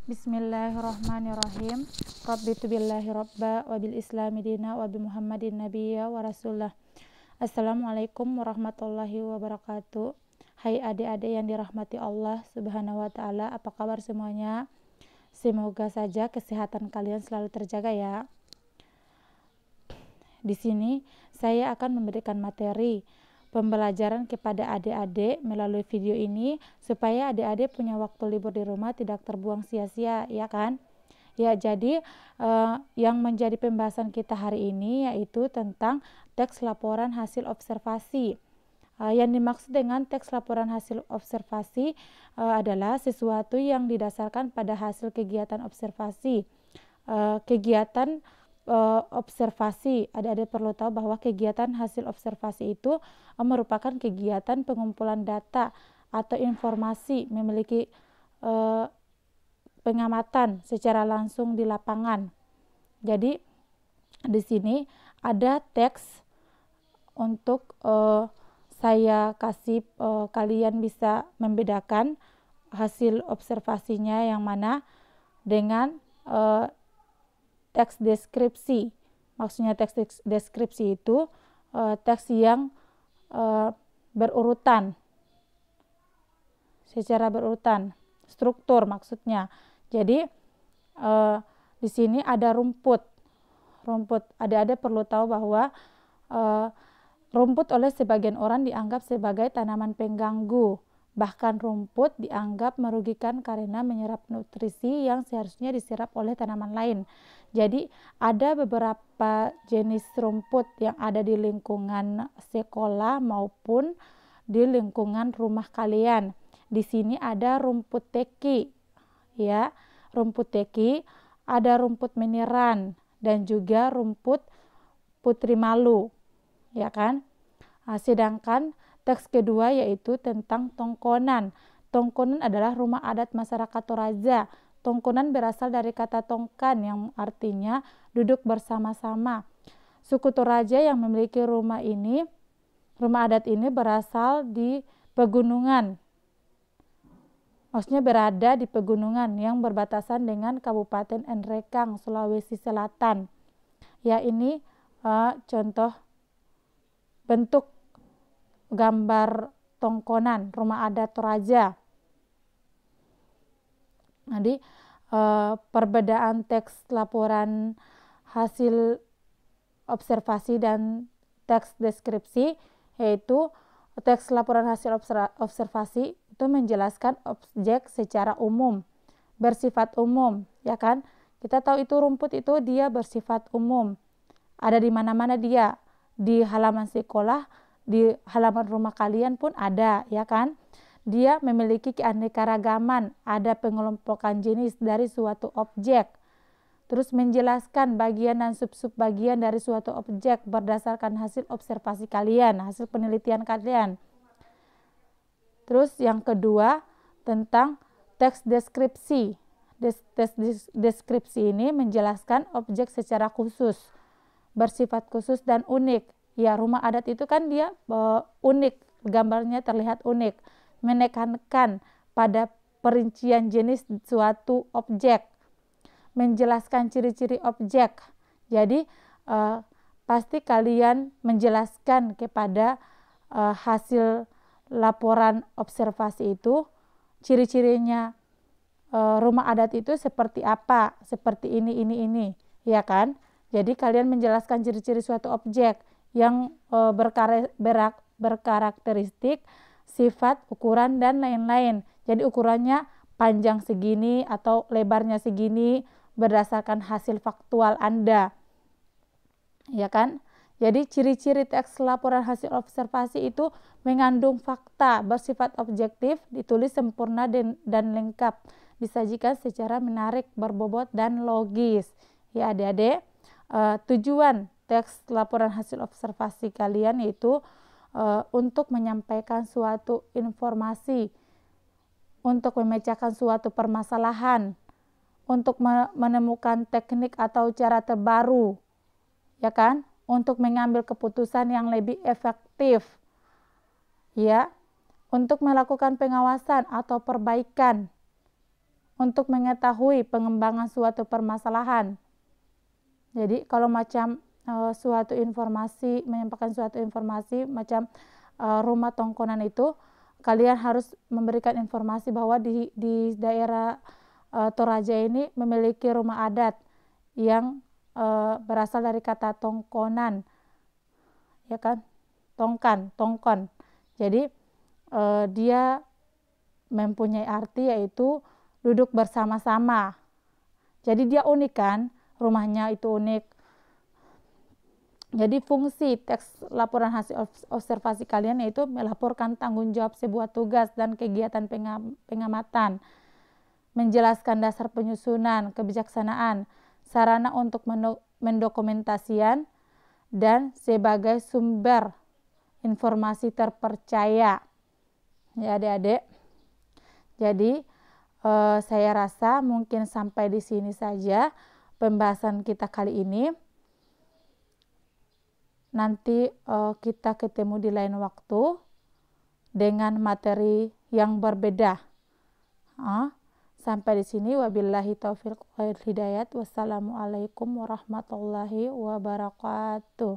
Bismillahirrahmanirrahim. Rabbitu billahi rabba wa bil islami dina wa bi Muhammadin nabiyya wa rasulullah. Assalamualaikum warahmatullahi wabarakatuh. Hai adik-adik yang dirahmati Allah Subhanahu wa taala, apa kabar semuanya? Semoga saja kesehatan kalian selalu terjaga ya. Di sini saya akan memberikan materi pembelajaran kepada adik-adik melalui video ini supaya adik-adik punya waktu libur di rumah tidak terbuang sia-sia, ya kan? Ya, jadi yang menjadi pembahasan kita hari ini yaitu tentang teks laporan hasil observasi. Yang dimaksud dengan teks laporan hasil observasi adalah sesuatu yang didasarkan pada hasil kegiatan observasi. Kegiatan observasi, adik-adik perlu tahu bahwa kegiatan hasil observasi itu merupakan kegiatan pengumpulan data atau informasi, memiliki pengamatan secara langsung di lapangan. Jadi di sini ada teks untuk saya kasih kalian bisa membedakan hasil observasinya yang mana dengan teks deskripsi. Maksudnya teks deskripsi itu teks yang berurutan, secara berurutan, struktur maksudnya. Jadi di sini ada rumput. Adik-adik perlu tahu bahwa rumput oleh sebagian orang dianggap sebagai tanaman pengganggu. Bahkan rumput dianggap merugikan karena menyerap nutrisi yang seharusnya diserap oleh tanaman lain. Jadi ada beberapa jenis rumput yang ada di lingkungan sekolah maupun di lingkungan rumah kalian. Di sini ada rumput teki, ya, rumput teki, ada rumput meniran dan juga rumput putri malu, ya kan? Sedangkan teks kedua yaitu tentang tongkonan. Tongkonan adalah rumah adat masyarakat Toraja. Tongkonan berasal dari kata tongkan yang artinya duduk bersama-sama. Suku Toraja yang memiliki rumah adat ini berasal di pegunungan. Maksudnya berada di pegunungan yang berbatasan dengan Kabupaten Nrekang, Sulawesi Selatan. Ya, ini contoh bentuk gambar tongkonan rumah adat Toraja. Jadi perbedaan teks laporan hasil observasi dan teks deskripsi, yaitu teks laporan hasil observasi itu menjelaskan objek secara umum, bersifat umum, ya kan? Kita tahu itu rumput itu dia bersifat umum, ada di mana-mana dia, di halaman sekolah, di halaman rumah kalian pun ada, ya kan? Dia memiliki keanekaragaman, ada pengelompokan jenis dari suatu objek. Terus menjelaskan bagian dan sub-sub bagian dari suatu objek berdasarkan hasil observasi kalian, hasil penelitian kalian. Terus yang kedua tentang teks deskripsi. Teks deskripsi ini menjelaskan objek secara khusus, bersifat khusus dan unik. Ya, rumah adat itu kan dia unik, gambarnya terlihat unik, menekankan pada perincian jenis suatu objek, menjelaskan ciri-ciri objek. Jadi pasti kalian menjelaskan kepada hasil laporan observasi itu ciri-cirinya rumah adat itu seperti apa, seperti ini, ya kan? Jadi kalian menjelaskan ciri-ciri suatu objek yang berkarakteristik, sifat, ukuran, dan lain-lain. Jadi ukurannya panjang segini atau lebarnya segini berdasarkan hasil faktual Anda, ya kan? Jadi ciri-ciri teks laporan hasil observasi itu mengandung fakta, bersifat objektif, ditulis sempurna dan lengkap, disajikan secara menarik, berbobot, dan logis. Ya adik-adik, tujuan teks laporan hasil observasi kalian yaitu untuk menyampaikan suatu informasi, untuk memecahkan suatu permasalahan, untuk menemukan teknik atau cara terbaru, ya kan, untuk mengambil keputusan yang lebih efektif, ya, untuk melakukan pengawasan atau perbaikan, untuk mengetahui pengembangan suatu permasalahan. Jadi kalau macam suatu informasi, menyampaikan suatu informasi macam rumah tongkonan itu, kalian harus memberikan informasi bahwa di daerah Toraja ini memiliki rumah adat yang berasal dari kata tongkonan, ya kan, tongkon. Jadi dia mempunyai arti yaitu duduk bersama-sama. Jadi dia unik kan, rumahnya itu unik. Jadi fungsi teks laporan hasil observasi kalian yaitu melaporkan tanggung jawab sebuah tugas dan kegiatan pengamatan, menjelaskan dasar penyusunan, kebijaksanaan, sarana untuk mendokumentasian, dan sebagai sumber informasi terpercaya. Ya adik-adik. Jadi saya rasa mungkin sampai di sini saja pembahasan kita kali ini. Nanti kita ketemu di lain waktu dengan materi yang berbeda. Sampai di sini, wabillahi taufiq wal hidayat. Wassalamualaikum warahmatullahi wabarakatuh.